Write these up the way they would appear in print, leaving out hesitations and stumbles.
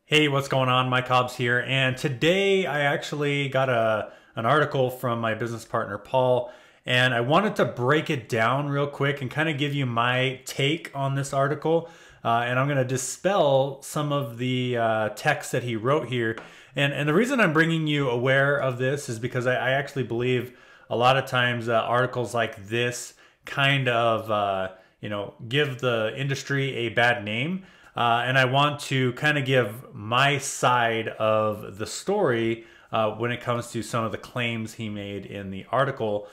Hey, what's going on? Mike Hobbs here, and today I actually got an article from my business partner Paul, and I wanted to break it down real quick and kind of give you my take on this article, and I'm going to dispel some of the text that he wrote here. And the reason I'm bringing you aware of this is because I actually believe a lot of times articles like this kind of give the industry a bad name. And I want to kind of give my side of the story when it comes to some of the claims he made in the article,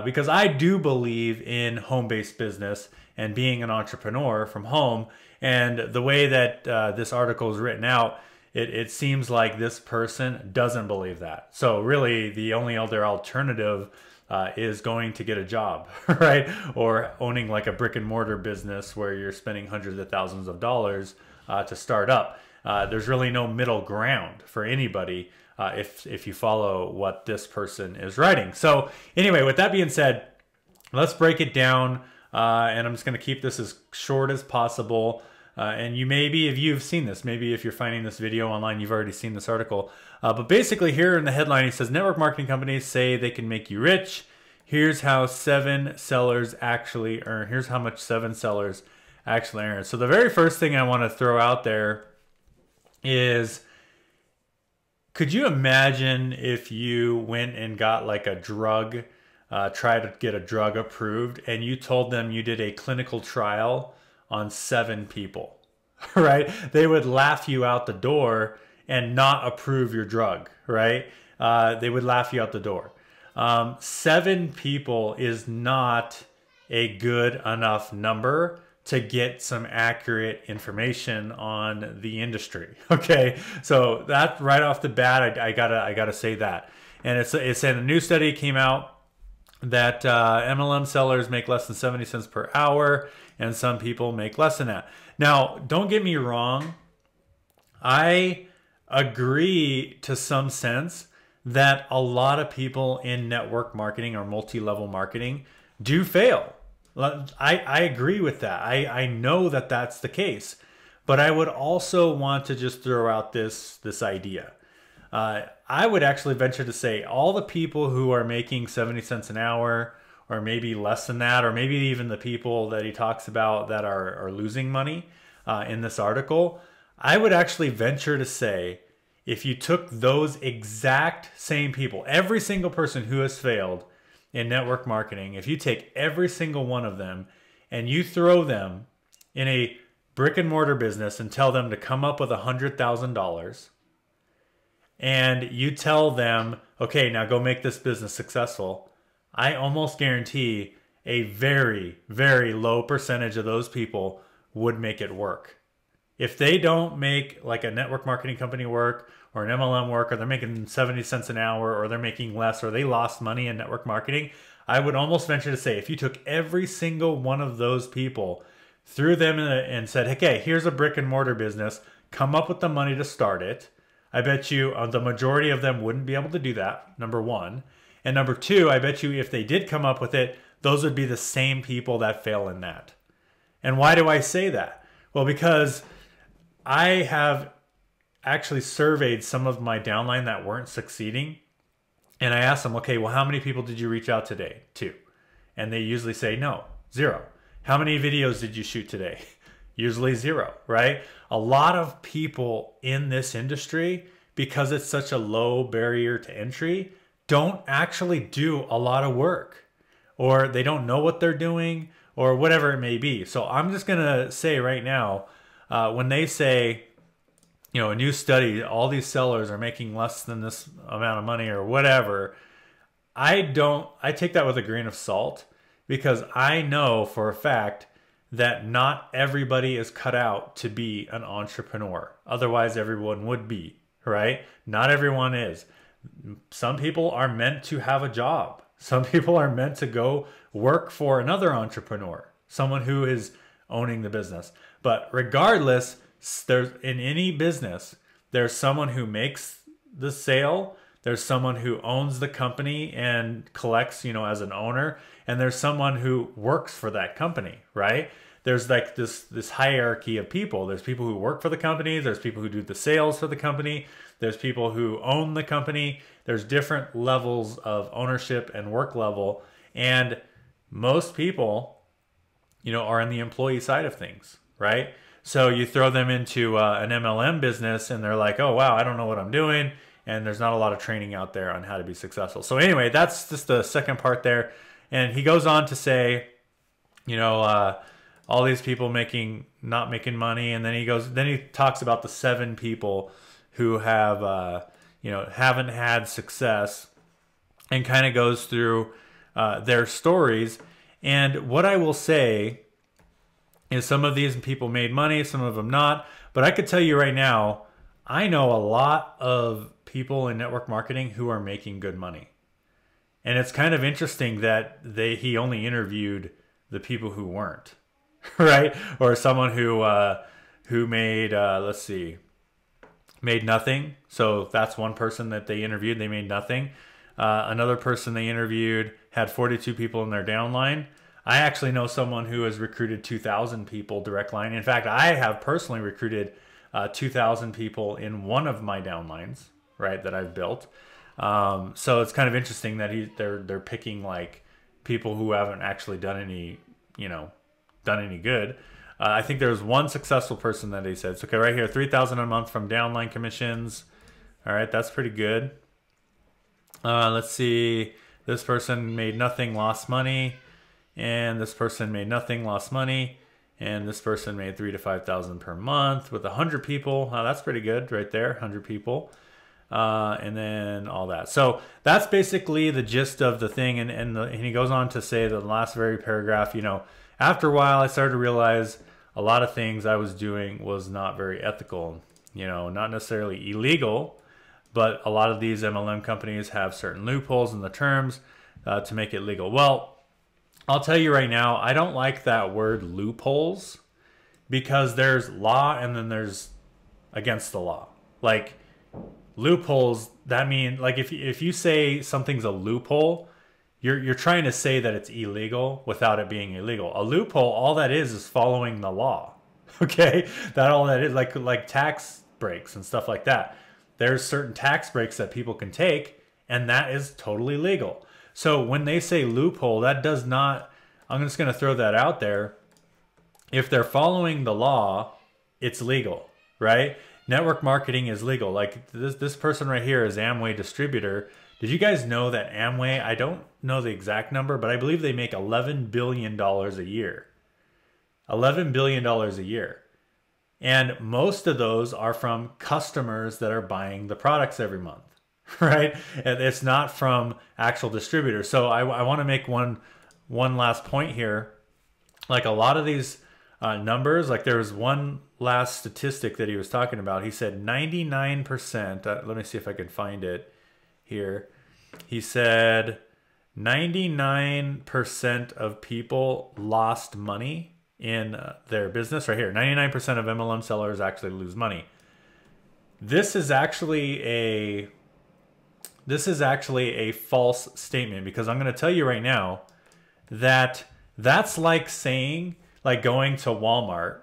because I do believe in home-based business and being an entrepreneur from home. And the way that this article is written out, it seems like this person doesn't believe that. So really, the only other alternative is going to get a job, right? Or owning like a brick and mortar business where you're spending hundreds of thousands of dollars to start up. There's really no middle ground for anybody if you follow what this person is writing. So anyway, with that being said, let's break it down. And I'm just going to keep this as short as possible. And you maybe, if you've seen this, maybe if you're finding this video online, you've already seen this article. But basically here in the headline, he says, network marketing companies say they can make you rich. Here's how 7 sellers actually earn. Here's how much 7 sellers actually earn. So the very first thing I want to throw out there is, could you imagine if you went and got like a drug, tried to get a drug approved, and you told them you did a clinical trial on 7 people, right? They would laugh you out the door and not approve your drug, right? They would laugh you out the door. 7 people is not a good enough number to get some accurate information on the industry. Okay, so that right off the bat, I gotta say that. And it's in a new study came out that MLM sellers make less than 70 cents per hour, and some people make less than that. Now, don't get me wrong. I agree to some sense that a lot of people in network marketing or multi-level marketing do fail. I agree with that. I know that that's the case. But I would also want to just throw out this idea. I would actually venture to say all the people who are making 70 cents an hour, or maybe less than that, or maybe even the people that he talks about that are losing money in this article, I would actually venture to say if you took those exact same people, every single person who has failed in network marketing, if you take every single one of them and you throw them in a brick and mortar business and tell them to come up with $100,000, and you tell them, okay, now go make this business successful, I almost guarantee a very, very low percentage of those people would make it work. If they don't make like a network marketing company work or an MLM work, or they're making 70 cents an hour, or they're making less, or they lost money in network marketing, I would almost venture to say if you took every single one of those people, threw them in and said, okay, here's a brick and mortar business, come up with the money to start it, I bet you the majority of them wouldn't be able to do that, number one. And number two, I bet you if they did come up with it, those would be the same people that fail in that. And why do I say that? Well, because I have actually surveyed some of my downline that weren't succeeding. And I asked them, okay, well, how many people did you reach out today to? And they usually say, no, 0. How many videos did you shoot today? Usually 0, right? A lot of people in this industry, because it's such a low barrier to entry, don't actually do a lot of work, or they don't know what they're doing, or whatever it may be. So I'm just going to say right now, when they say, you know, a new study, all these sellers are making less than this amount of money or whatever, I take that with a grain of salt, because I know for a fact that not everybody is cut out to be an entrepreneur. Otherwise, everyone would be, right? Not everyone is. Some people are meant to have a job. Some people are meant to go work for another entrepreneur, someone who is owning the business. But regardless, there's in any business, there's someone who makes the sale, there's someone who owns the company and collects, you know, as an owner, and there's someone who works for that company, right? there's like this hierarchy of people. There's people who work for the company. There's people who do the sales for the company. There's people who own the company. There's different levels of ownership and work level. And most people, you know, are in the employee side of things, right? So you throw them into an MLM business and they're like, oh, wow, I don't know what I'm doing. And there's not a lot of training out there on how to be successful. So anyway, that's just the second part there. And he goes on to say, you know, all these people not making money. And then he talks about the 7 people who have, you know, haven't had success, and kind of goes through their stories. And what I will say is some of these people made money, some of them not. But I could tell you right now, I know a lot of people in network marketing who are making good money. And it's kind of interesting that he only interviewed the people who weren't, right? Or someone who made, let's see, made nothing. So that's one person that they interviewed. They made nothing. Another person they interviewed had 42 people in their downline. I actually know someone who has recruited 2,000 people direct line. In fact, I have personally recruited 2,000 people in one of my downlines, right, that I've built. So it's kind of interesting that they're picking like people who haven't actually done any, you know, done any good. I think there was one successful person that he said, it's okay, right here, 3,000 a month from downline commissions. All right, that's pretty good. Let's see, this person made nothing, lost money. And this person made nothing, lost money. And this person made 3,000 to 5,000 per month with 100 people. That's pretty good right there, 100 people. And then all that. So that's basically the gist of the thing. And he goes on to say the last very paragraph, you know, after a while, I started to realize a lot of things I was doing was not very ethical, you know, not necessarily illegal, but a lot of these MLM companies have certain loopholes in the terms to make it legal. Well, I'll tell you right now, I don't like that word loopholes, because there's law and then there's against the law. Like loopholes, that mean like if you say something's a loophole, you're trying to say that it's illegal without it being illegal. A loophole, all that is following the law. Okay, that all that is, like tax breaks and stuff like that. There's certain tax breaks that people can take, and that is totally legal. So when they say loophole, that does not, I'm just going to throw that out there. If they're following the law, it's legal, right? Network marketing is legal. Like this person right here is Amway distributor. Did you guys know that Amway, I don't know the exact number, but I believe they make $11 billion a year. $11 billion a year. And most of those are from customers that are buying the products every month. Right? It's not from actual distributors. So I want to make one last point here. Like a lot of these numbers, like there was one last statistic that he was talking about. He said 99%, let me see if I can find it here. He said 99% of people lost money in their business right here. 99% of MLM sellers actually lose money. This is actually a false statement, because I'm going to tell you right now that that's like saying, like going to Walmart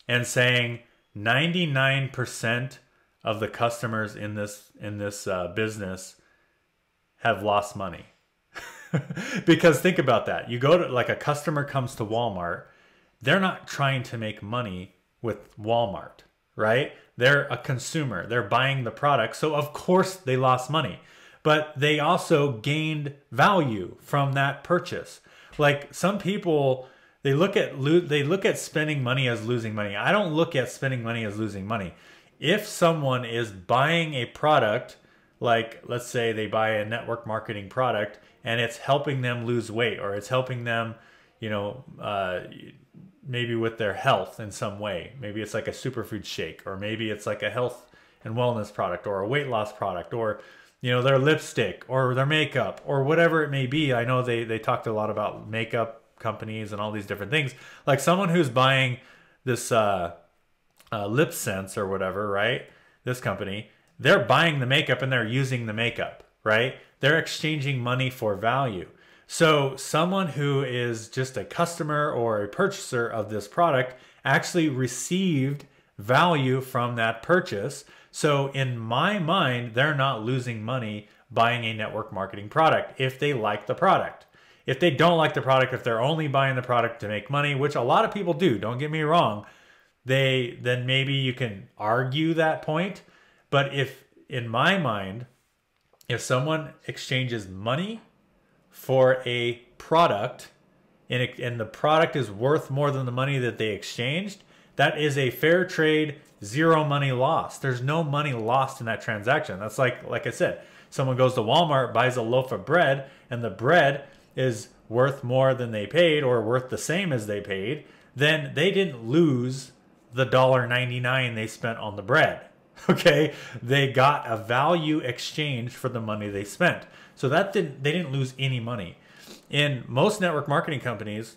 and saying 99% of the customers in this business have lost money. Because think about that. You go to, like, a customer comes to Walmart, they're not trying to make money with Walmart, right? They're a consumer. They're buying the product. So of course they lost money. But they also gained value from that purchase. Like some people, they look at spending money as losing money. I don't look at spending money as losing money. If someone is buying a product, like let's say they buy a network marketing product and it's helping them lose weight, or it's helping them, you know, maybe with their health in some way. Maybe it's like a superfood shake, or maybe it's like a health and wellness product, or a weight loss product, or you know, their lipstick or their makeup or whatever it may be. I know they talked a lot about makeup companies and all these different things. Like someone who's buying this lip sense or whatever, right? This company, they're buying the makeup and they're using the makeup, right? They're exchanging money for value. So someone who is just a customer or a purchaser of this product actually received value from that purchase. So in my mind, they're not losing money buying a network marketing product if they like the product. If they don't like the product, if they're only buying the product to make money, which a lot of people do, don't get me wrong, then maybe you can argue that point. But if, in my mind, if someone exchanges money for a product and the product is worth more than the money that they exchanged, that is a fair trade, zero money lost. There's no money lost in that transaction. That's like I said, someone goes to Walmart, buys a loaf of bread, and the bread is worth more than they paid or worth the same as they paid, then they didn't lose the $1.99 they spent on the bread. Okay, they got a value exchange for the money they spent. So they didn't lose any money. In most network marketing companies,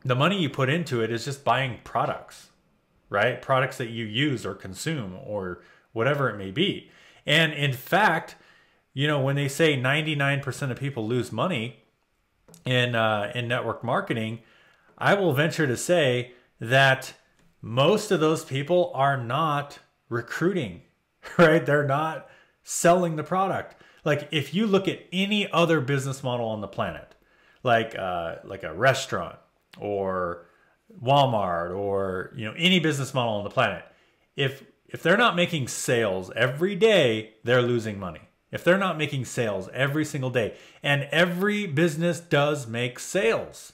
the money you put into it is just buying products, right? Products that you use or consume or whatever it may be. And in fact, you know, when they say 99% of people lose money in network marketing, I will venture to say that most of those people are not recruiting, right? They're not selling the product. Like if you look at any other business model on the planet, like a restaurant or Walmart or, you know, any business model on the planet, if they're not making sales every day, they're losing money. If they're not making sales every single day, and every business does make sales.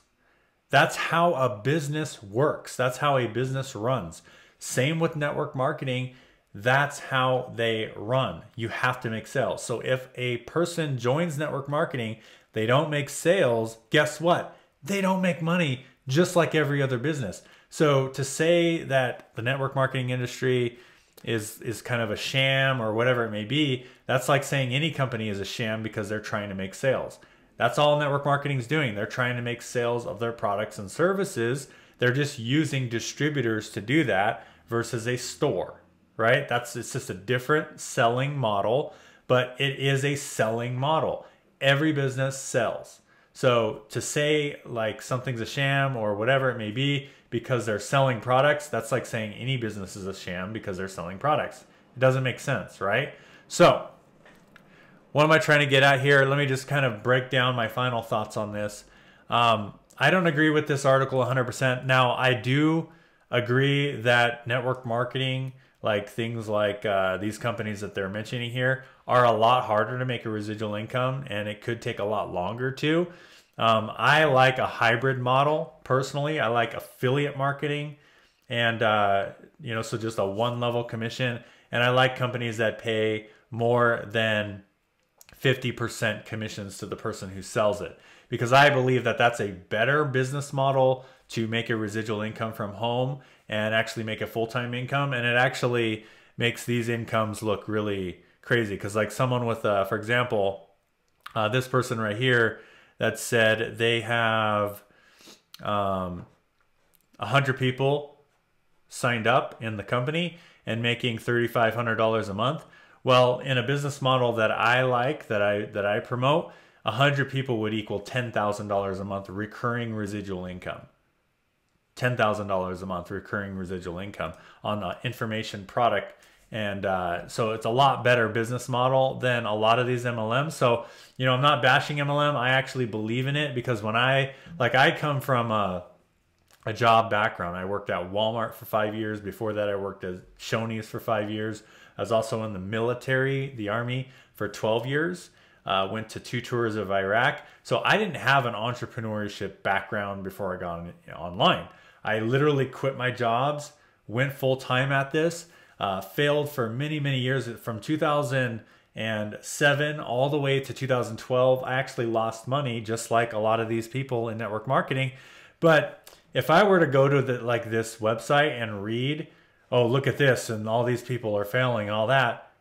That's how a business works. That's how a business runs. Same with network marketing. That's how they run. You have to make sales. So if a person joins network marketing, they don't make sales, guess what? They don't make money, just like every other business. So to say that the network marketing industry is kind of a sham or whatever it may be, that's like saying any company is a sham because they're trying to make sales. That's all network marketing is doing. They're trying to make sales of their products and services. They're just using distributors to do that versus a store, right? It's just a different selling model, but it is a selling model. Every business sells. So to say like something's a sham or whatever it may be because they're selling products, that's like saying any business is a sham because they're selling products. It doesn't make sense, right? So what am I trying to get at here? Let me just kind of break down my final thoughts on this. I don't agree with this article 100%. Now, I do agree that network marketing, like things like these companies that they're mentioning here, are a lot harder to make a residual income, and it could take a lot longer too. I like a hybrid model personally. I like affiliate marketing, and you know, so just a one-level commission. And I like companies that pay more than 50% commissions to the person who sells it, because I believe that that's a better business model to make a residual income from home and actually make a full-time income. And it actually makes these incomes look really crazy. Because like someone with, for example, this person right here that said they have 100 people signed up in the company and making $3,500 a month. Well, in a business model that I like, that I promote, 100 people would equal $10,000 a month recurring residual income. $10,000 a month recurring residual income on an information product. And so it's a lot better business model than a lot of these MLMs. So, you know, I'm not bashing MLM. I actually believe in it because when I come from a job background. I worked at Walmart for 5 years. Before that, I worked at Shoney's for 5 years. I was also in the military, the Army, for 12 years. Went to 2 tours of Iraq. So I didn't have an entrepreneurship background before I got online. I literally quit my jobs, went full-time at this, failed for many, many years. From 2007 all the way to 2012, I actually lost money, just like a lot of these people in network marketing. But if I were to go to this website and read, oh, look at this, and all these people are failing and all that,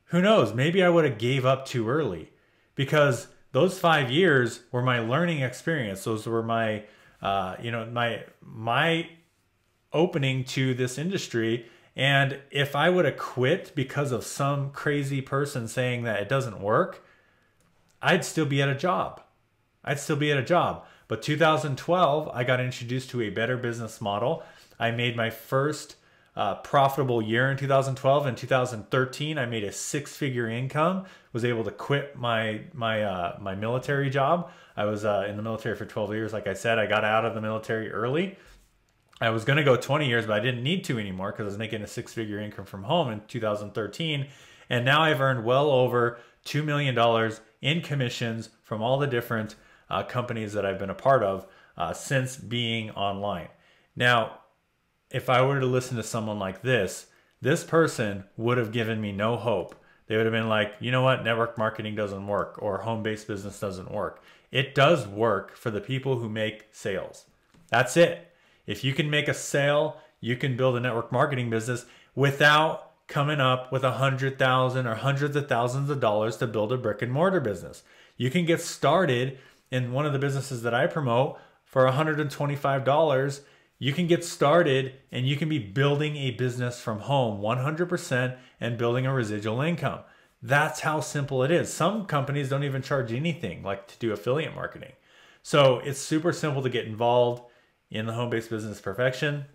who knows? Maybe I would have gave up too early, because those 5 years were my learning experience. Those were my, my opening to this industry. And if I would have quit because of some crazy person saying that it doesn't work, I'd still be at a job. I'd still be at a job. But 2012, I got introduced to a better business model. I made my first profitable year in 2012. In 2013, I made a six-figure income, was able to quit my military job. I was in the military for 12 years. Like I said, I got out of the military early. I was going to go 20 years, but I didn't need to anymore because I was making a six-figure income from home in 2013. And now I've earned well over $2 million in commissions from all the different companies that I've been a part of since being online. Now, if I were to listen to someone like this person would have given me no hope. They would have been like, you know what, network marketing doesn't work, or home-based business doesn't work. It does work for the people who make sales. That's it. If you can make a sale, you can build a network marketing business without coming up with $100,000 or hundreds of thousands of dollars to build a brick and mortar business. You can get started in one of the businesses that I promote for $125. You can get started and you can be building a business from home 100% and building a residual income. That's how simple it is. Some companies don't even charge anything, like to do affiliate marketing. So it's super simple to get involved in the home-based business perfection.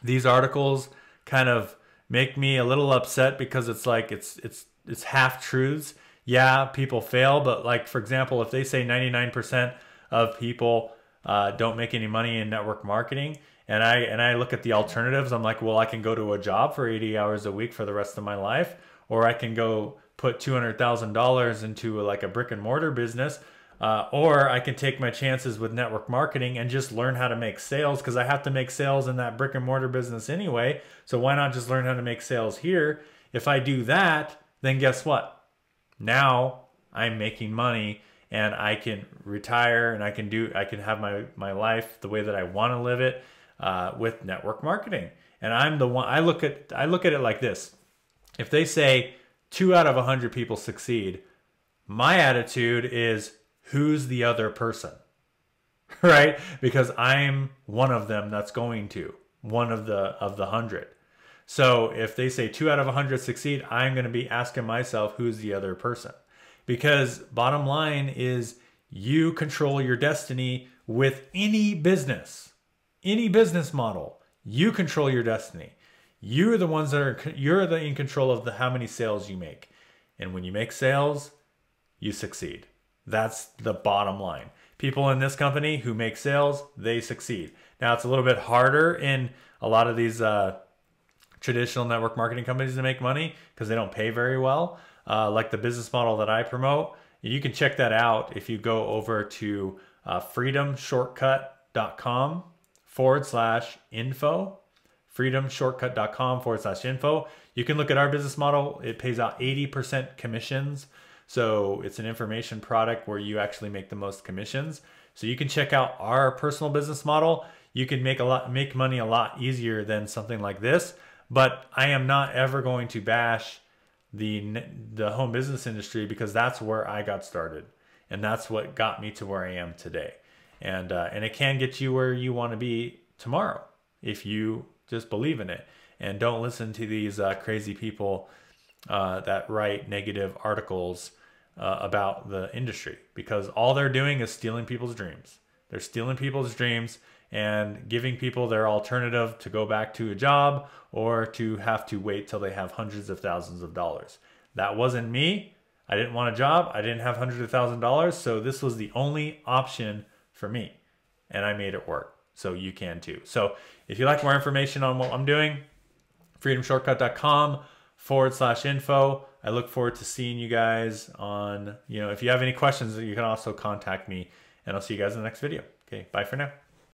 These articles kind of make me a little upset because it's like it's half truths. Yeah, people fail, but like, for example, if they say 99% of people don't make any money in network marketing, and I look at the alternatives, I'm like, well, I can go to a job for 80 hours a week for the rest of my life, or I can go put $200,000 into like a brick and mortar business, or I can take my chances with network marketing and just learn how to make sales, because I have to make sales in that brick and mortar business anyway. So why not just learn how to make sales here? If I do that, then guess what? Now I'm making money and I can retire and I can have my life the way that I want to live it with network marketing. And I'm the one, I look at it like this. If they say 2 out of 100 people succeed, my attitude is, who's the other person? Right? Because I'm one of them that's going to, one of the 100. So if they say 2 out of 100 succeed, I'm going to be asking myself, who's the other person? Because bottom line is, you control your destiny with any business model. You control your destiny. You're the ones that you're in control of how many sales you make. And when you make sales, you succeed. That's the bottom line. People in this company who make sales, they succeed. Now, it's a little bit harder in a lot of these traditional network marketing companies to make money because they don't pay very well. Like the business model that I promote, you can check that out if you go over to freedomshortcut.com/info. freedomshortcut.com/info. You can look at our business model. It pays out 80% commissions. So it's an information product where you actually make the most commissions. So you can check out our personal business model. You can make money a lot easier than something like this. But I am not ever going to bash the home business industry, because that's where I got started, and that's what got me to where I am today. And it can get you where you want to be tomorrow if you just believe in it and don't listen to these crazy people that write negative articles about the industry, because all they're doing is stealing people's dreams. They're stealing people's dreams and giving people their alternative to go back to a job or to have to wait till they have hundreds of thousands of dollars. That wasn't me. I didn't want a job. I didn't have hundreds of thousands of dollars. So this was the only option for me, and I made it work. So you can too. So if you'd like more information on what I'm doing, freedomshortcut.com/info. I look forward to seeing you guys on, if you have any questions, you can also contact me, and I'll see you guys in the next video. Okay, bye for now.